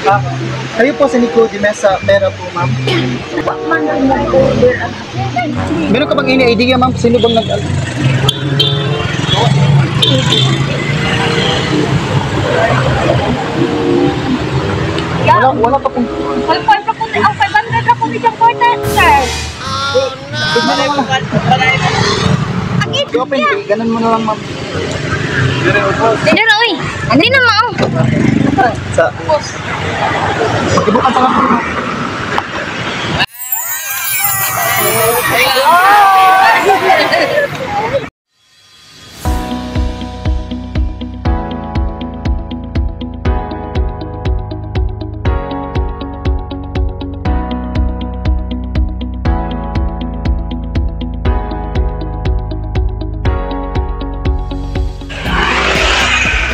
Ah, kayo po si Nico de Mesa Pera po, ma'am. Meron ka bang ini-idea, ma'am? Sino bang nag... Wala pa pong... Walpon pa kung ang 500 ako isang quarter, sir. Akit Open, ganun mo na lang, ma'am. Dito na, uy. Andri na, mao. Sa... Ibukan sa lang.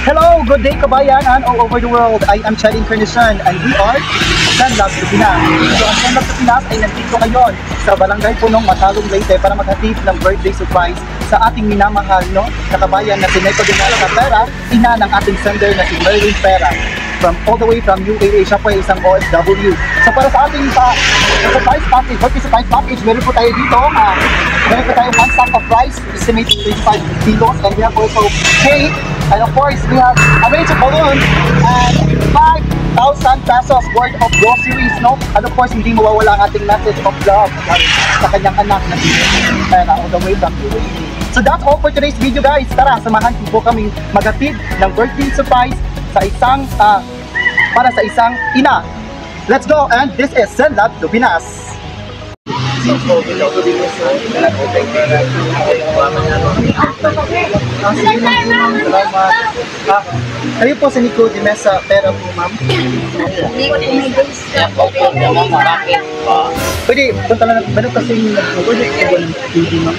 Hello, good day kabayan and all over the world. I am Chad Encarnacion and we are Sunlab Pinas. So ang Sunlab Pinas ay nandito ngayon sa Barangay Punong, Matalong, Leyte para maghatid ng birthday surprise sa ating minamahal na kabayan na si Nico de Mesa Pera, ina ng ating sender na si Merlin Pera. All the way from UAE, siya po ay isang OFW. So para sa ating surprise package, birthday surprise package, meron po tayo dito, meron po tayong 1 sack of rice, estimated 35 kilos, and we have also cake, and of course we have a range of balloons, and 5,000 pesos worth of groceries, no? And of course, hindi mawawala ang ating message of love sa kanyang anak na si Pera, all the way from UAE. So that's all for today's video, guys. Tara, samahan po kaming maghatid ng birthday surprise sa isang para sa isang ina. Let's go, and this is Sunlab Pinas. Kayo po si Nico de Mesa Pera po, ma'am. Pwede, punta lang natin. Meron kasi nag-project ko ng TV, ma'am.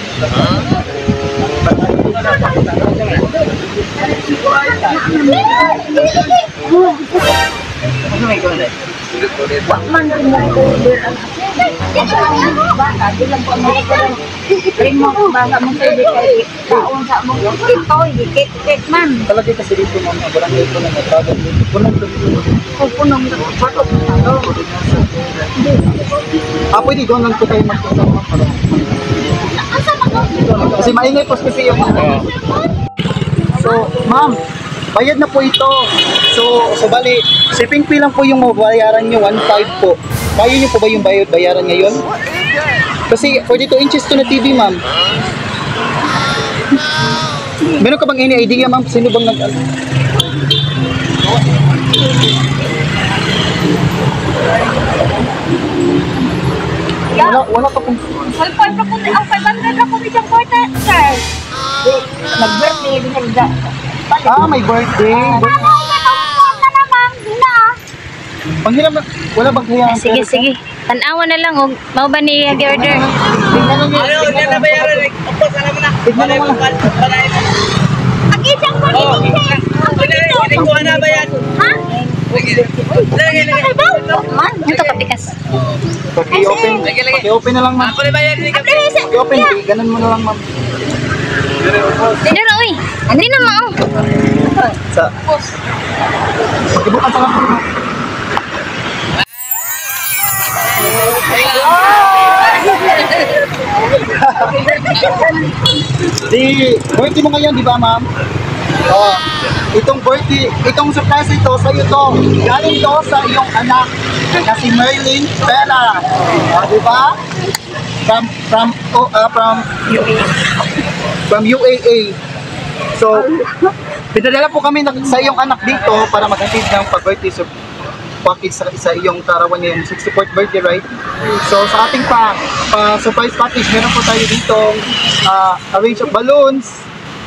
man rin mo order ang baka bilang po mo rin mo baka mo sa kay taon sa mo ito ikit man Talaga kasi dito, ma'am, barangay ko na nagtawag dito. Punong punong part of talo pwede doon lang po tayo magkasama. Kasi maingay po kasi yung So, ma'am, bayad na po ito. So bali, shipping fee lang po yung mabayaran nyo, 1.5 po. Kaya nyo po ba yung bayaran ngayon? Kasi 42 inches to na TV, ma'am. Meron ka bang ini-idea, ma'am? Sino bang nag... Wala pa pong... Walpon pa kung ang 500 ako isang quarter, sir. Nag-birthday din siya. may birthday. Panghiram na, wala bang kaya? Sige. Tanawan na lang, mau ba ni order? Ayaw, hindi na bayaran eh. Opo, sana mo na. Tignan mo na. Ang isang po Hindi ko na bayan. Ha? Lagi. Man, ito kapikas. Paki-open na lang, ma'am. Ako na bayan. Paki-open, ganun mo na lang, ma'am. Dito na, uy. Andri na, mao. Sa... Ibukan sa lang. Birthday mo ngayon, di ba, ma'am? Itong surprise ito sa iyo to. Galing to sa iyong anak na si Merlin Pera. Di ba? From UAE. So, pinadala po kami sa iyong anak dito para maghatid ng pag-birthday package sa iyong karawan ngayon, 64th birthday, right? So sa ating surprise package, meron po tayo dito a range of balloons,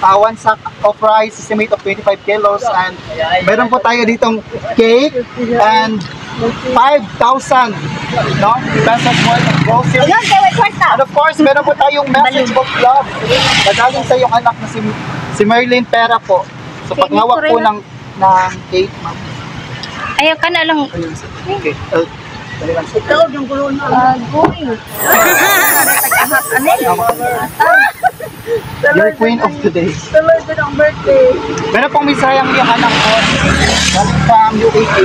1 sack of rice, estimate of 25 kilos, and meron po tayo ditong cake and 5,000 pesos worth of groceries. And of course, meron po tayong message of love na galing sa iyong anak na si Merlin Pera po. So paghawak po ng cake, ma'am. Ayaw ka na lang. Okay. Ito, yung gulo na. Agoy. You're queen of today. Talaga ng birthday. Meron pong misayang yung anak ko from UAE.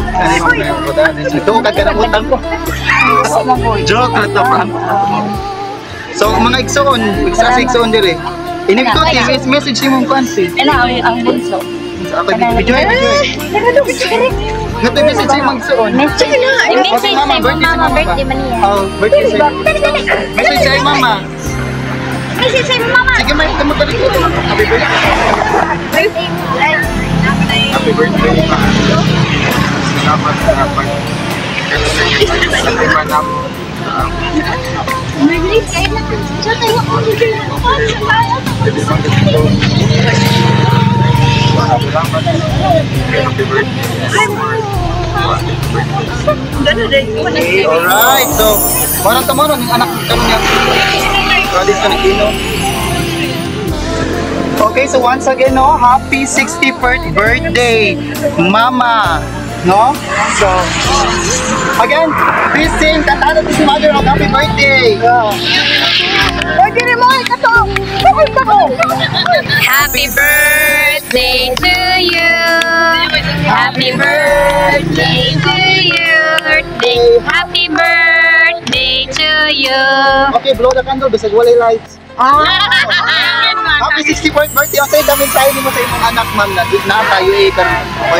Ito ka kanamutan ko. Joke lang to, prank. So mga igsoon, sa igsoon dire. Inigto ti message mo kung si. Ang bunso. Ako video. Ngato message mo igsoon. Message sa mama birthday man niya. Oh, birthday sa. Message sa mama. Message sa mama. Sige, may tamo ka dito. Happy birthday. Happy birthday. Salamat sa pag-ibig. Merlis, kayo na. Diyan tayo ako. Alright, so parang tamaron yung anak karon niya. Radis ka nagino. Okay, so once again, no, happy 61st birthday, Mama. No? So, again, please sing Katana to si Mother of happy birthday. Birthday mo, ito. Happy birthday to you. Happy birthday to you. Happy birthday to you. Okay, blow the candle, bisag walay lights. Happy 64th birthday. Ang sa'yo, dami sa'yo mo sa imong anak, ma'am, na tayo eh.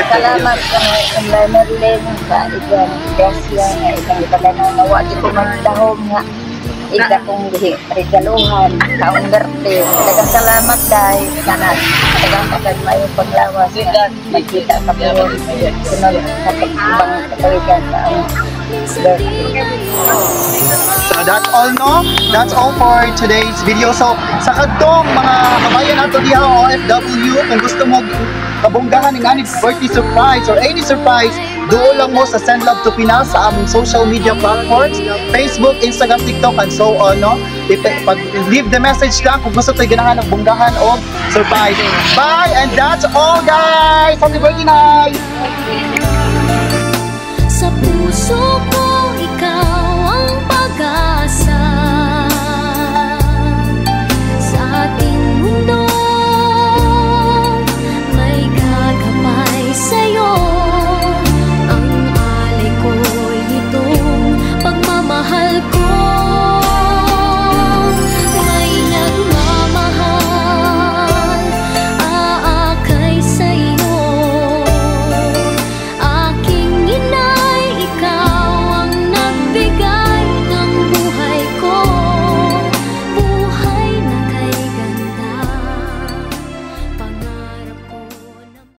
Salamat sa mga Merlin sa ikan grasya nga ikang pananawa di ko magdahom nga ika kong regaluhan kaong birthday. Talagang salamat dahil kanan. Talagang pagkagmayo paglawas na magkita ka po sunod sa ibang katawigan sa ang birthday. So that's all, no? That's all for today's video. So sa kadtong mga kabayan nato diha OFW, kung gusto mo kabunggahan ng any birthday surprise or any surprise, doon lang mo sa Send Love to Pinas sa aming social media platforms, Facebook, Instagram, TikTok, and so on, no? Leave the message lang kung gusto tayo ganahan ng bunggahan o surprise. Bye! And that's all, guys! Happy birthday, Nay! Sa puso ko